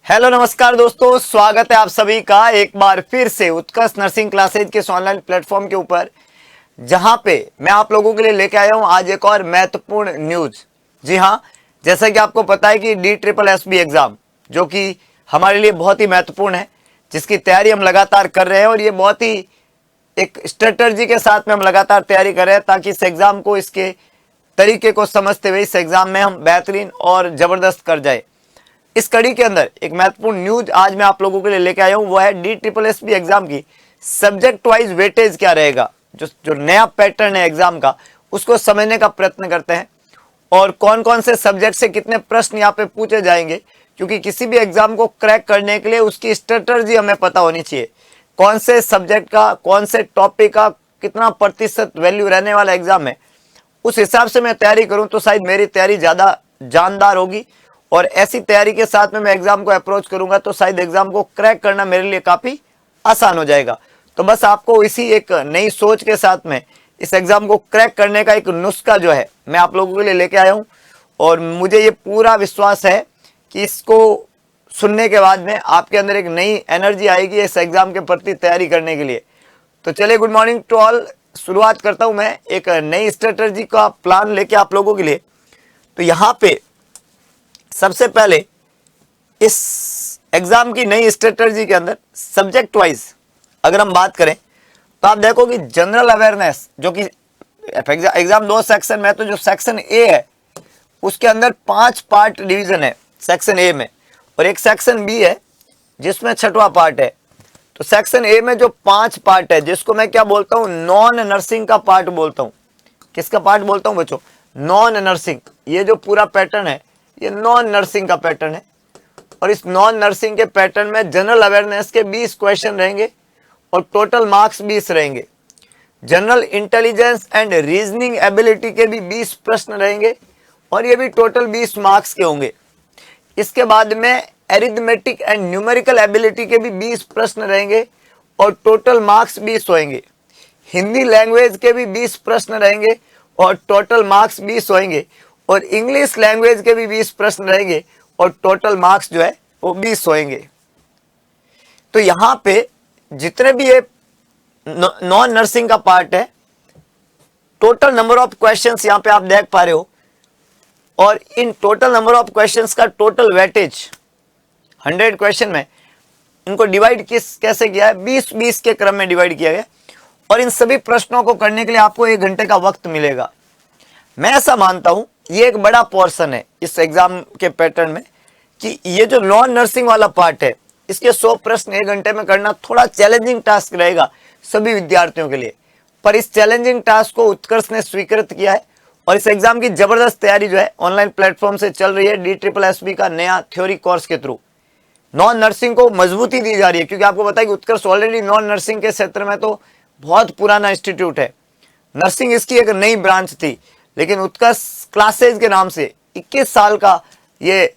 Hello नमस्कार दोस्तों, स्वागत है आप सभी का एक बार फिर से उत्कर्ष नर्सिंग क्लासेज के ऑनलाइन प्लेटफॉर्म के ऊपर, जहां पे मैं आप लोगों के लिए लेके आया हूं आज एक और महत्वपूर्ण न्यूज। जी हां, जैसा कि आपको पता है कि DSSB एग्जाम जो कि हमारे लिए बहुत ही महत्वपूर्ण है, जिसकी तैयारी हम लगातार कर रहे हैं और ये बहुत ही एक स्ट्रेटर्जी के साथ में हम लगातार तैयारी कर रहे हैं ताकि इस एग्जाम को, इसके तरीके को समझते हुए इस एग्जाम में हम बेहतरीन और जबरदस्त कर जाए। इस कड़ी के अंदर एक महत्वपूर्ण न्यूज आज मैं आप लोगों के लिए लेके आया हूं, वो है DSSB एग्जाम की सब्जेक्ट वाइज वेटेज क्या रहेगा। जो नया पैटर्न है एग्जाम का, उसको समझने का प्रयत्न करते हैं और कौन कौन से सब्जेक्ट से कितने प्रश्न यहाँ पे पूछे जाएंगे, क्योंकि किसी भी एग्जाम को क्रैक करने के लिए उसकी स्ट्रेटर्जी हमें पता होनी चाहिए। कौन से सब्जेक्ट का, कौन से टॉपिक का कितना प्रतिशत वैल्यू रहने वाला एग्जाम है, उस हिसाब से मैं तैयारी करूं तो शायद मेरी तैयारी ज्यादा जानदार होगी और ऐसी तैयारी के साथ में मैं एग्जाम को अप्रोच करूंगा तो शायद एग्जाम को क्रैक करना मेरे लिए काफी आसान हो जाएगा। तो बस आपको इसी एक नई सोच के साथ में इस एग्जाम को क्रैक करने का एक नुस्खा जो है मैं आप लोगों के लिए लेके आया हूं और मुझे ये पूरा विश्वास है कि इसको सुनने के बाद में आपके अंदर एक नई एनर्जी आएगी इस एग्जाम के प्रति तैयारी करने के लिए। तो चलिए, गुड मॉर्निंग टू ऑल। शुरुआत करता हूं मैं एक नई स्ट्रेटजी का प्लान लेके आप लोगों के लिए। तो यहाँ पे सबसे पहले इस एग्जाम की नई स्ट्रेटजी के अंदर सब्जेक्ट वाइज अगर हम बात करें तो आप देखो कि जनरल अवेयरनेस, जो कि एग्जाम 2 सेक्शन में, तो जो सेक्शन ए है उसके अंदर 5 पार्ट डिवीजन है सेक्शन ए में, और एक सेक्शन बी है जिसमें 6वां पार्ट है। तो सेक्शन ए में जो 5 पार्ट है, जिसको मैं क्या बोलता हूं, नॉन नर्सिंग का पार्ट बोलता हूं। किसका पार्ट बोलता हूं बच्चों? Non nursing. ये जो पूरा पैटर्न है ये नॉन नर्सिंग का पैटर्न है और इस नॉन नर्सिंग के पैटर्न में जनरल अवेयरनेस के 20 क्वेश्चन रहेंगे और टोटल मार्क्स 20 रहेंगे। General intelligence and reasoning ability के भी 20 प्रश्न रहेंगे और ये भी टोटल 20 मार्क्स के होंगे। इसके बाद में एरिथमेटिक एंड न्यूमेरिकल एबिलिटी के भी 20 प्रश्न रहेंगे और टोटल मार्क्स 20 होंगे। हिंदी लैंग्वेज के भी 20 प्रश्न रहेंगे और टोटल मार्क्स 20 होंगे और इंग्लिश लैंग्वेज के भी 20 प्रश्न रहेंगे और टोटल मार्क्स जो है वो 20 होंगे। तो यहां पे जितने भी ये नॉन नर्सिंग का पार्ट है, टोटल नंबर ऑफ क्वेश्चंस यहां पे आप देख पा रहे हो और in total number of questions का टोटल वेटेज 100 क्वेश्चन में इनको डिवाइड कैसे किया है, 20-20 के क्रम में डिवाइड किया गया और इन सभी प्रश्नों को करने के लिए आपको 1 घंटे का वक्त मिलेगा। मैं ऐसा मानता हूं ये एक बड़ा पोर्शन है इस एग्जाम के पैटर्न में कि ये जो नॉन नर्सिंग वाला पार्ट है इसके 100 प्रश्न 1 घंटे में करना थोड़ा चैलेंजिंग टास्क रहेगा सभी विद्यार्थियों के लिए, पर इस चैलेंजिंग टास्क को उत्कर्ष ने स्वीकृत किया है और इस एग्जाम की जबरदस्त तैयारी जो है ऑनलाइन प्लेटफॉर्म से चल रही है DSSB का नया थ्योरी कोर्स के थ्रू। नॉन नर्सिंग को मजबूती दी जा रही है क्योंकि आपको पता है कि उत्कर्ष ऑलरेडी नॉन नर्सिंग के क्षेत्र में तो बहुत पुराना इंस्टीट्यूट है। नर्सिंग इसकी एक नई ब्रांच थी, लेकिन उत्कर्ष क्लासेज के नाम से 21 साल का ये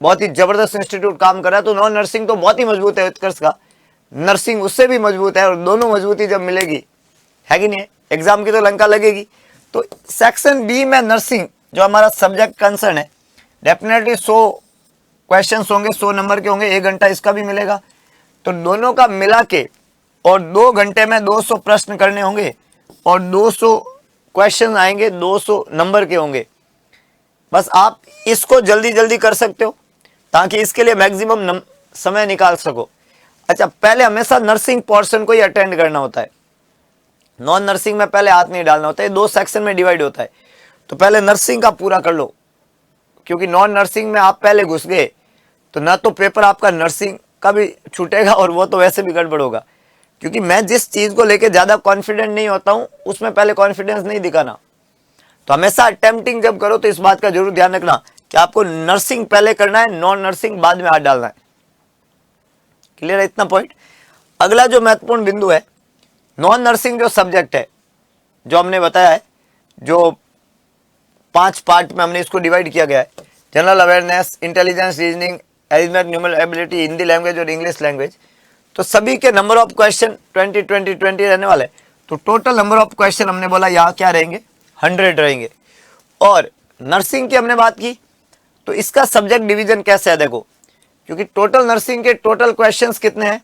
बहुत ही जबरदस्त इंस्टीट्यूट काम कर रहा है। तो नॉन नर्सिंग तो बहुत ही मजबूत है उत्कर्ष का, नर्सिंग उससे भी मजबूत है और दोनों मजबूती जब मिलेगी, है कि नहीं, एग्जाम की तो लंका लगेगी। तो सेक्शन बी में नर्सिंग जो हमारा सब्जेक्ट कंसर्न है, डेफिनेटली 100 क्वेश्चन होंगे, 100 नंबर के होंगे, 1 घंटा इसका भी मिलेगा। तो दोनों का मिला के और 2 घंटे में 200 प्रश्न करने होंगे और 200 क्वेश्चन आएंगे, 200 नंबर के होंगे। बस आप इसको जल्दी जल्दी कर सकते हो ताकि इसके लिए मैक्सिमम समय निकाल सको। अच्छा, पहले हमेशा नर्सिंग पोर्शन को ही अटेंड करना होता है, नॉन नर्सिंग में पहले हाथ नहीं डालना होता है। 2 सेक्शन में डिवाइड होता है, तो पहले नर्सिंग का पूरा कर लो, क्योंकि नॉन नर्सिंग में आप पहले घुस गए तो ना तो पेपर आपका नर्सिंग का भी छूटेगा और वो तो वैसे भी गड़बड़ होगा। क्योंकि मैं जिस चीज को लेके ज्यादा कॉन्फिडेंट नहीं होता हूं उसमें पहले कॉन्फिडेंस नहीं दिखाना। तो हमेशा अटेम्प्टिंग जब करो तो इस बात का जरूर ध्यान रखना कि आपको नर्सिंग पहले करना है, नॉन नर्सिंग बाद में हाथ डालना है। क्लियर है इतना पॉइंट? अगला जो महत्वपूर्ण बिंदु है, नॉन नर्सिंग जो सब्जेक्ट है, जो हमने बताया है, जो 5 पार्ट में हमने इसको डिवाइड किया गया है, general awareness, intelligence, reasoning, arithmetic, numerical ability, Hindi language और इंग्लिश लैंग्वेज। तो सभी के नंबर ऑफ क्वेश्चन 20 रहने वाले। तो टोटल नंबर ऑफ क्वेश्चन हमने बोला यहाँ क्या रहेंगे, 100 रहेंगे। और नर्सिंग की हमने बात की तो इसका सब्जेक्ट डिवीजन कैसे है, देखो क्योंकि टोटल नर्सिंग के टोटल क्वेश्चंस कितने हैं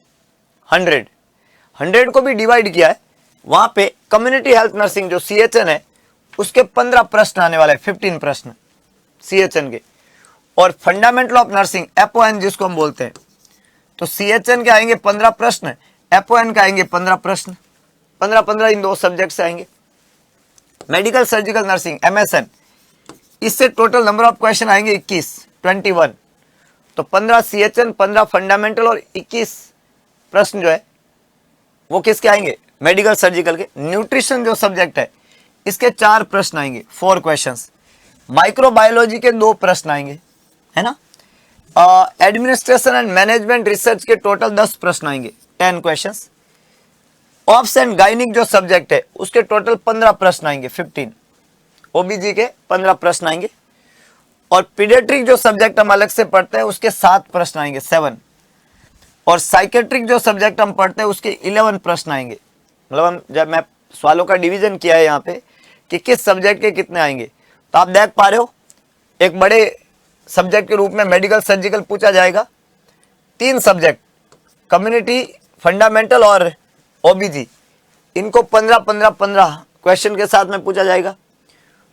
100 को भी डिवाइड किया है। वहां पे कम्युनिटी हेल्थ नर्सिंग जो CHN है उसके 15 प्रश्न आने वाले हैं, 15 प्रश्न CHN के। और फंडामेंटल ऑफ नर्सिंग FON जिसको हम बोलते हैं, तो CHN के आएंगे 15 प्रश्न, FON के आएंगे 15 प्रश्न, 15 इन दो सब्जेक्ट से आएंगे। मेडिकल सर्जिकल नर्सिंग MSN, इससे टोटल नंबर ऑफ क्वेश्चन आएंगे 21। तो 15 CHN, 15 फंडामेंटल और 21 प्रश्न जो है वो किसके आएंगे मेडिकल सर्जिकल के। न्यूट्रिशन जो सब्जेक्ट है इसके 4 प्रश्न आएंगे, 4 क्वेश्चंस। माइक्रोबायोलॉजी के 2 प्रश्न आएंगे, है ना। एडमिनिस्ट्रेशन एंड मैनेजमेंट रिसर्च के टोटल 10 प्रश्न आएंगे, 10 क्वेश्चंस। ऑब्स एंड गायनिक जो सब्जेक्ट है उसके टोटल 15 प्रश्न आएंगे, 15। OBG के 15 प्रश्न आएंगे। और पीडियाट्रिक जो सब्जेक्ट हम अलग से पढ़ते हैं उसके 7 प्रश्न आएंगे, 7। और साइकेट्रिक जो सब्जेक्ट हम पढ़ते हैं उसके 11 प्रश्न आएंगे। मतलब जब मैं सवालों का डिवीजन किया है यहाँ पे कि किस सब्जेक्ट के कितने आएंगे, तो आप देख पा रहे हो एक बड़े सब्जेक्ट के रूप में मेडिकल सर्जिकल पूछा जाएगा। 3 सब्जेक्ट कम्युनिटी, फंडामेंटल और OBG, इनको 15 क्वेश्चन के साथ में पूछा जाएगा।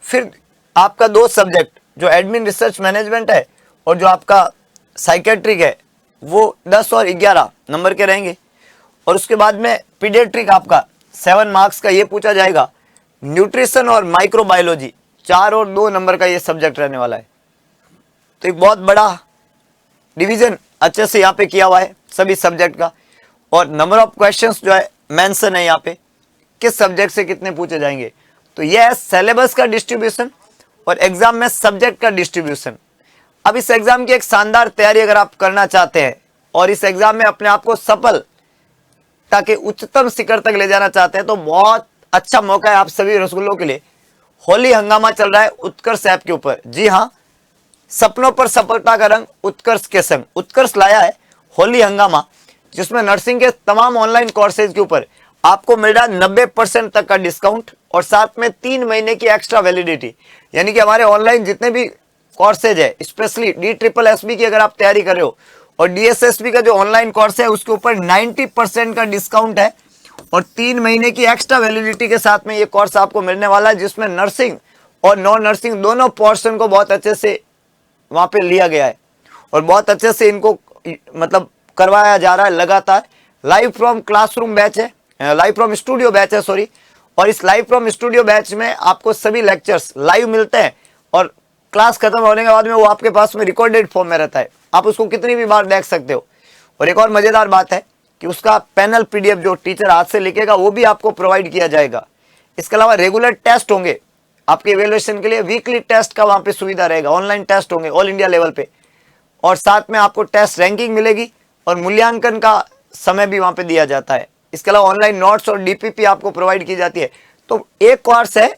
फिर आपका 2 सब्जेक्ट जो एडमिन रिसर्च मैनेजमेंट है और जो आपका साइकेट्रिक है वो 10 और 11 नंबर के रहेंगे। और उसके बाद में पीडियाट्रिक आपका 7 मार्क्स का ये पूछा जाएगा। न्यूट्रिशन और माइक्रोबायोलॉजी 4 और 2 नंबर का ये सब्जेक्ट रहने वाला है। तो एक बहुत बड़ा डिवीजन अच्छे से यहाँ पे किया हुआ है सभी सब्जेक्ट का। और नंबर ऑफ क्वेश्चंस जो है मेंशन है यहाँ पे किस सब्जेक्ट से कितने पूछे जाएंगे। तो ये है सिलेबस का डिस्ट्रीब्यूशन और एग्जाम में सब्जेक्ट का डिस्ट्रीब्यूशन। अब इस एग्जाम की एक शानदार तैयारी अगर आप करना चाहते हैं और इस एग्जाम में अपने आप को सफल ताकि उच्चतम शिखर तक ले जाना चाहते हैं, तो बहुत अच्छा मौका है आप सभी रसगुल्लों के लिए। होली हंगामा चल रहा है उत्कर्ष ऐप के ऊपर। जी हाँ, सपनों पर सफलता का रंग उत्कर्ष के संग उत्कर्ष लाया है होली हंगामा, जिसमें नर्सिंग के तमाम ऑनलाइन कोर्सेज के ऊपर आपको मिल रहा है 90% तक का डिस्काउंट और साथ में 3 महीने की एक्स्ट्रा वैलिडिटी। यानी कि हमारे ऑनलाइन जितने भी कोर्सेज है, स्पेशली DSSB की अगर आप तैयारी कर रहे हो और DSSB का जो ऑनलाइन कोर्स है उसके ऊपर 90% का डिस्काउंट है और 3 महीने की एक्स्ट्रा वैलिडिटी के साथ में ये कोर्स आपको मिलने वाला है, जिसमें नर्सिंग और नॉन नर्सिंग दोनों पोर्शन को बहुत अच्छे से वहां पे लिया गया है और बहुत अच्छे से इनको मतलब करवाया जा रहा है लगातार। लाइव फ्रॉम क्लासरूम बैच है, लाइव फ्रॉम स्टूडियो बैच है सॉरी। और इस लाइव फ्रॉम स्टूडियो बैच में आपको सभी लेक्चर्स लाइव मिलते हैं और क्लास खत्म होने के बाद में वो आपके पास में रिकॉर्डेड फॉर्म में रहता है, आप उसको कितनी भी बार देख सकते हो। और एक और मजेदार बात है कि उसका पैनल PDF जो टीचर हाथ से लिखेगा वो भी आपको प्रोवाइड किया जाएगा। इसके अलावा रेगुलर टेस्ट होंगे आपके इवेल्युएशन के लिए, वीकली टेस्ट का वहां पे सुविधा रहेगा, ऑनलाइन टेस्ट होंगे ऑल इंडिया लेवल पे। और साथ में आपको टेस्ट रैंकिंग मिलेगी और मूल्यांकन का समय भी वहां पे दिया जाता है। इसके अलावा ऑनलाइन नोट्स और DPP आपको प्रोवाइड की जाती है। तो एक कोर्स है,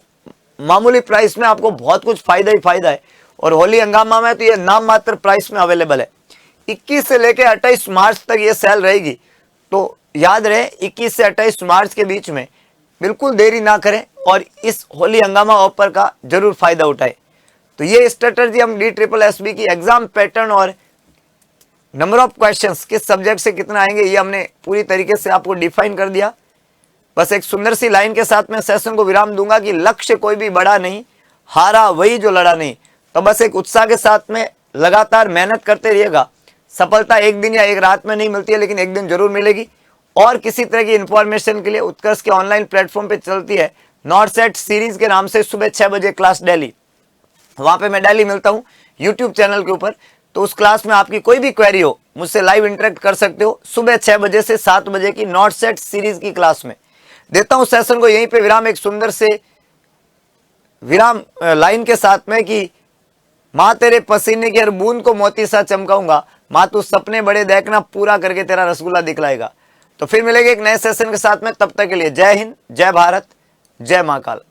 मामूली प्राइस में आपको बहुत कुछ फायदा ही फायदा है। और होली हंगामा में तो ये नाम मात्र प्राइस में अवेलेबल है। 21 से लेकर 28 मार्च तक ये सेल रहेगी, तो याद रहे 21 से 28 मार्च के बीच में बिल्कुल देरी ना करें और इस होली हंगामा ऑफर का जरूर फायदा उठाएं। तो ये स्ट्रेटजी हम DSSB की एग्जाम पैटर्न और नंबर ऑफ क्वेश्चंस किस सब्जेक्ट से कितना आएंगे ये हमने पूरी तरीके से आपको डिफाइन कर दिया। बस एक सुंदर सी लाइन के साथ मैं सेशन को विराम दूंगा कि लक्ष्य कोई भी बड़ा नहीं, हारा वही जो लड़ा नहीं। तो बस एक उत्साह के साथ में लगातार मेहनत करते रहिएगा। सफलता एक दिन या एक रात में नहीं मिलती है, लेकिन एक दिन जरूर मिलेगी। और किसी तरह की इंफॉर्मेशन के लिए उत्कर्ष के ऑनलाइन प्लेटफॉर्म पे चलती है नॉट सेट सीरीज के नाम से सुबह 6 बजे क्लास डेली, वहां पे मैं डेली मिलता हूँ यूट्यूब चैनल के ऊपर। तो उस क्लास में आपकी कोई भी क्वेरी हो मुझसे लाइव इंटरेक्ट कर सकते हो सुबह 6 बजे से 7 बजे की नॉट सेट सीरीज की क्लास में। देता हूं सेशन को यहीं पे विराम, एक सुंदर से विराम लाइन के साथ में कि माँ तेरे पसीने की हर बूंद को मोती सा चमकाऊंगा, माँ तू सपने बड़े देखना पूरा करके तेरा रसगुल्ला दिखलाएगा। तो फिर मिलेंगे एक नए सेशन के साथ में, तब तक के लिए जय हिंद, जय भारत, जय महाकाल।